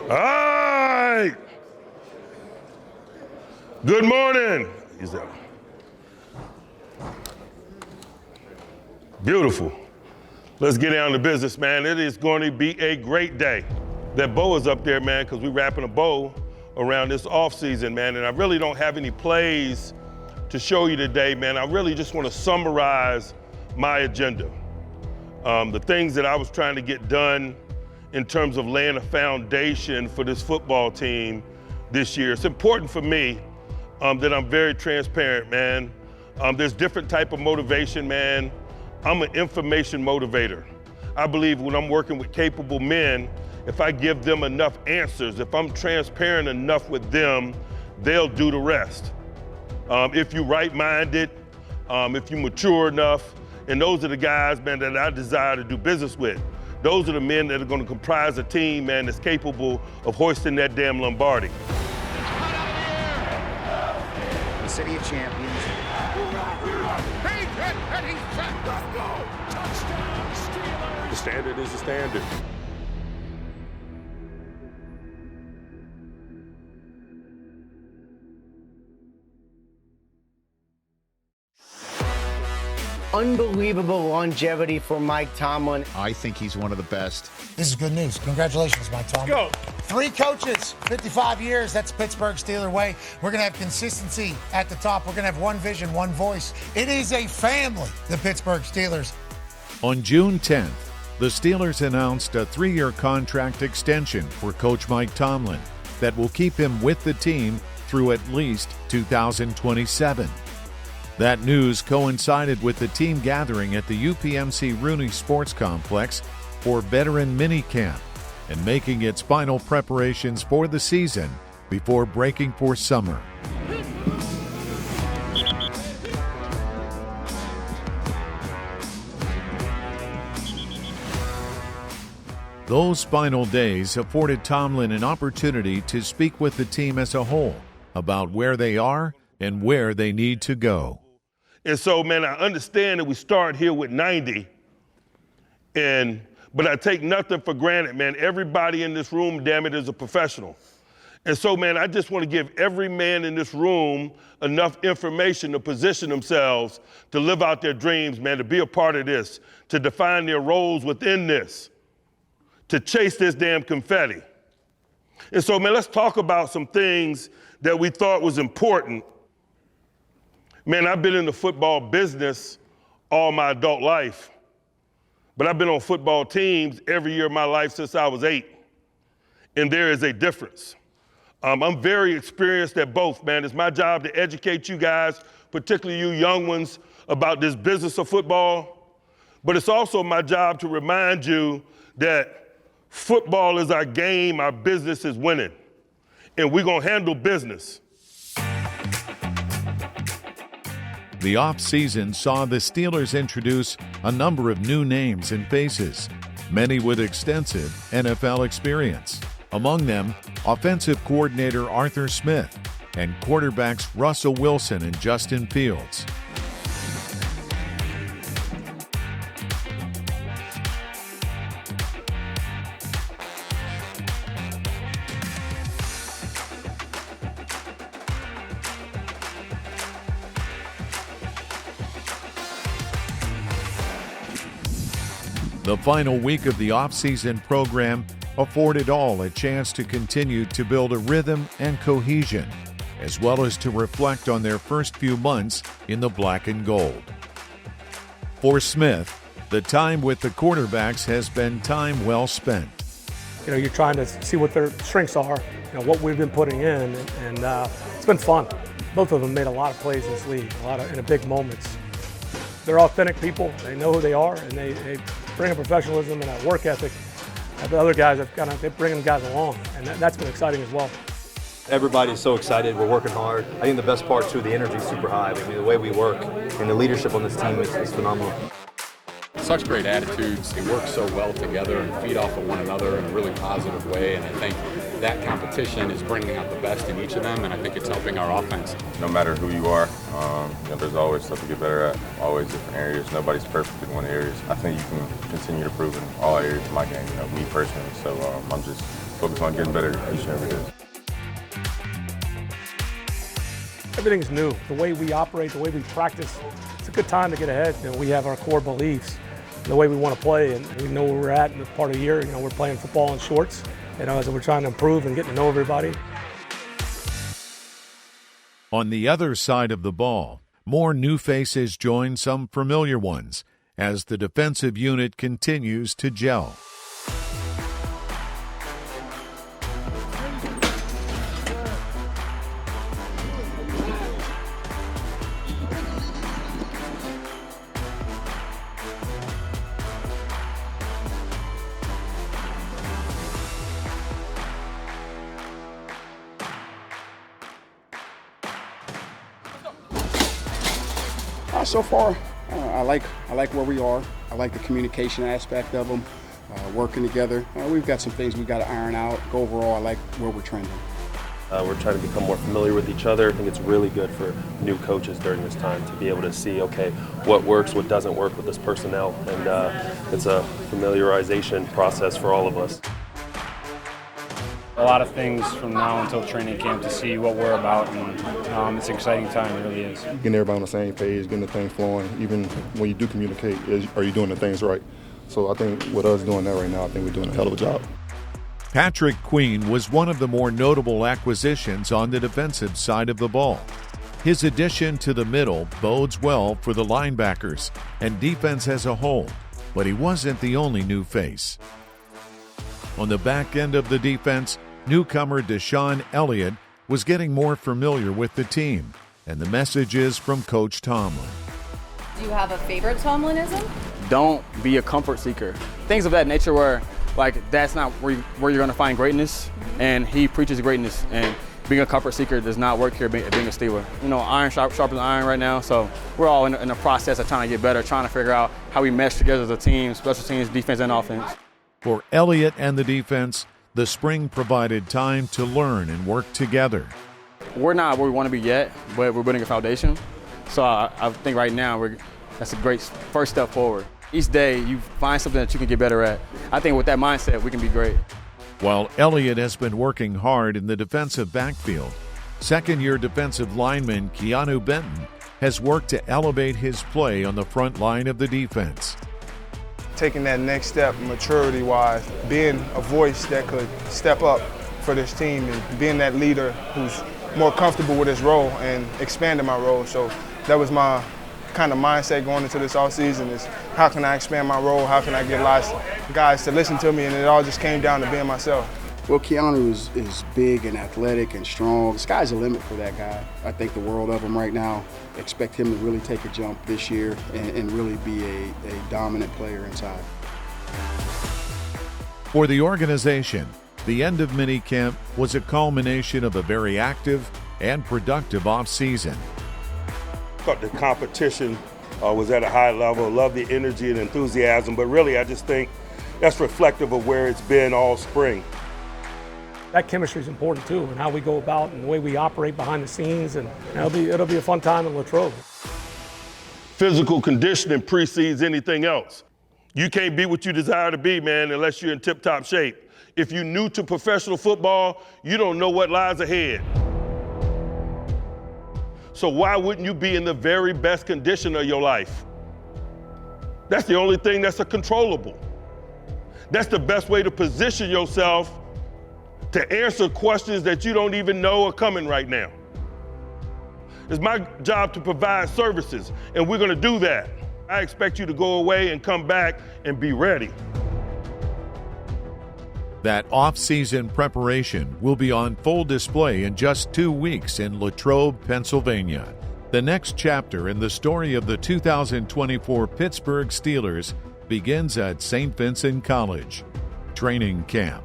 All right. Good morning. He's out. Beautiful. Let's get down to business, man. It is going to be a great day. That bow is up there, man, because we're wrapping a bow around this offseason, man. And I really don't have any plays to show you today, man. I really just want to summarize my agenda. The things that I was trying to get done in terms of laying a foundation for this football team this year. It's important for me that I'm very transparent, man. There's different type of motivation, man. I'm an information motivator. I believe when I'm working with capable men, if I give them enough answers, if I'm transparent enough with them, they'll do the rest. If you're right-minded, if you're mature enough, and those are the guys, man, that I desire to do business with. Those are the men that are going to comprise a team, man, that's capable of hoisting that damn Lombardi. The city of champions. The standard is the standard. Unbelievable longevity for Mike Tomlin. I think he's one of the best. This is good news. Congratulations, Mike Tomlin. Let's go. 3 coaches, 55 years. That's Pittsburgh Steeler way. We're going to have consistency at the top. We're going to have one vision, one voice. It is a family, the Pittsburgh Steelers. On June 10th, the Steelers announced a 3-year contract extension for Coach Mike Tomlin that will keep him with the team through at least 2027. That news coincided with the team gathering at the UPMC Rooney Sports Complex for veteran minicamp and making its final preparations for the season before breaking for summer. Those final days afforded Tomlin an opportunity to speak with the team as a whole about where they are and where they need to go. And so, man, I understand that we start here with 90, but I take nothing for granted, man. Everybody in this room, damn it, is a professional. And so, man, I just want to give every man in this room enough information to position themselves to live out their dreams, man, to be a part of this, to define their roles within this, to chase this damn confetti. And so, man, let's talk about some things that we thought was important. Man, I've been in the football business all my adult life, but I've been on football teams every year of my life since I was 8, and there is a difference. I'm very experienced at both, man. It's my job to educate you guys, particularly you young ones, about this business of football, but it's also my job to remind you that football is our game, our business is winning, and we're going to handle business. The off-season saw the Steelers introduce a number of new names and faces, many with extensive NFL experience. Among them, offensive coordinator Arthur Smith and quarterbacks Russell Wilson and Justin Fields. The final week of the off-season program afforded all a chance to continue to build a rhythm and cohesion, as well as to reflect on their first few months in the black and gold. For Smith, the time with the quarterbacks has been time well spent. You know, you're trying to see what their strengths are, you know, what we've been putting in, and it's been fun. Both of them made a lot of plays in this league, in big moments. They're authentic people. They know who they are, and they bring a professionalism and a work ethic that the other guys they're bringing guys along, and that's been exciting as well. Everybody's so excited. We're working hard. I think the best part, too, the energy is super high. I mean, the way we work and the leadership on this team is phenomenal. Such great attitudes. They work so well together and feed off of one another in a really positive way, and I think that competition is bringing out the best in each of them, and I think it's helping our offense. No matter who you are, there's always stuff to get better at, always different areas. Nobody's perfect in one area. I think you can continue to improve in all areas of my game, me personally. So I'm just focus on getting better each and every day. Everything's new. The way we operate, the way we practice, it's a good time to get ahead. We have our core beliefs, the way we want to play, and we know where we're at in the part of the year. We're playing football in shorts, as we're trying to improve and get to know everybody. On the other side of the ball, more new faces join some familiar ones as the defensive unit continues to gel. So far, I like where we are. I like the communication aspect of them, working together. We've got some things we've got to iron out. Overall, I like where we're trending. We're trying to become more familiar with each other. I think it's really good for new coaches during this time to be able to see, okay, what works, what doesn't work with this personnel. And it's a familiarization process for all of us. A lot of things from now until training camp to see what we're about, and it's an exciting time, it really is. Getting everybody on the same page, getting the things flowing, even when you do communicate, are you doing the things right? So I think with us doing that right now, I think we're doing a hell of a job. Patrick Queen was one of the more notable acquisitions on the defensive side of the ball. His addition to the middle bodes well for the linebackers and defense as a whole, but he wasn't the only new face. On the back end of the defense, newcomer Deshaun Elliott was getting more familiar with the team, and the messages from Coach Tomlin. Do you have a favorite Tomlinism? Don't be a comfort seeker. Things of that nature where, that's not where you're going to find greatness, and he preaches greatness, and being a comfort seeker does not work here being a Steeler. Iron sharpens iron right now, so we're all in the process of trying to get better, trying to figure out how we mesh together as a team, special teams, defense, and offense. For Elliott and the defense, the spring provided time to learn and work together. We're not where we want to be yet, but we're building a foundation. So I think right now that's a great first step forward. Each day you find something that you can get better at. I think with that mindset, we can be great. While Elliott has been working hard in the defensive backfield, second-year defensive lineman Keanu Benton has worked to elevate his play on the front line of the defense. Taking that next step maturity-wise, being a voice that could step up for this team and being that leader who's more comfortable with his role and expanding my role. So that was my kind of mindset going into this offseason is how can I expand my role, how can I get lots of guys to listen to me, and it all just came down to being myself. Well, Keanu is big and athletic and strong. The sky's the limit for that guy. I think the world of him right now. Expect him to really take a jump this year and really be a dominant player inside. For the organization, the end of minicamp was a culmination of a very active and productive offseason. I thought the competition was at a high level. Love the energy and enthusiasm, but really I just think that's reflective of where it's been all spring. That chemistry is important too, and how we go about and the way we operate behind the scenes, and it'll be a fun time in Latrobe. Physical conditioning precedes anything else. You can't be what you desire to be, man, unless you're in tip-top shape. If you're new to professional football, you don't know what lies ahead. So why wouldn't you be in the very best condition of your life? That's the only thing that's controllable. That's the best way to position yourself to answer questions that you don't even know are coming right now. It's my job to provide services, and we're gonna do that. I expect you to go away and come back and be ready. That off-season preparation will be on full display in just 2 weeks in Latrobe, Pennsylvania. The next chapter in the story of the 2024 Pittsburgh Steelers begins at St. Vincent College training camp.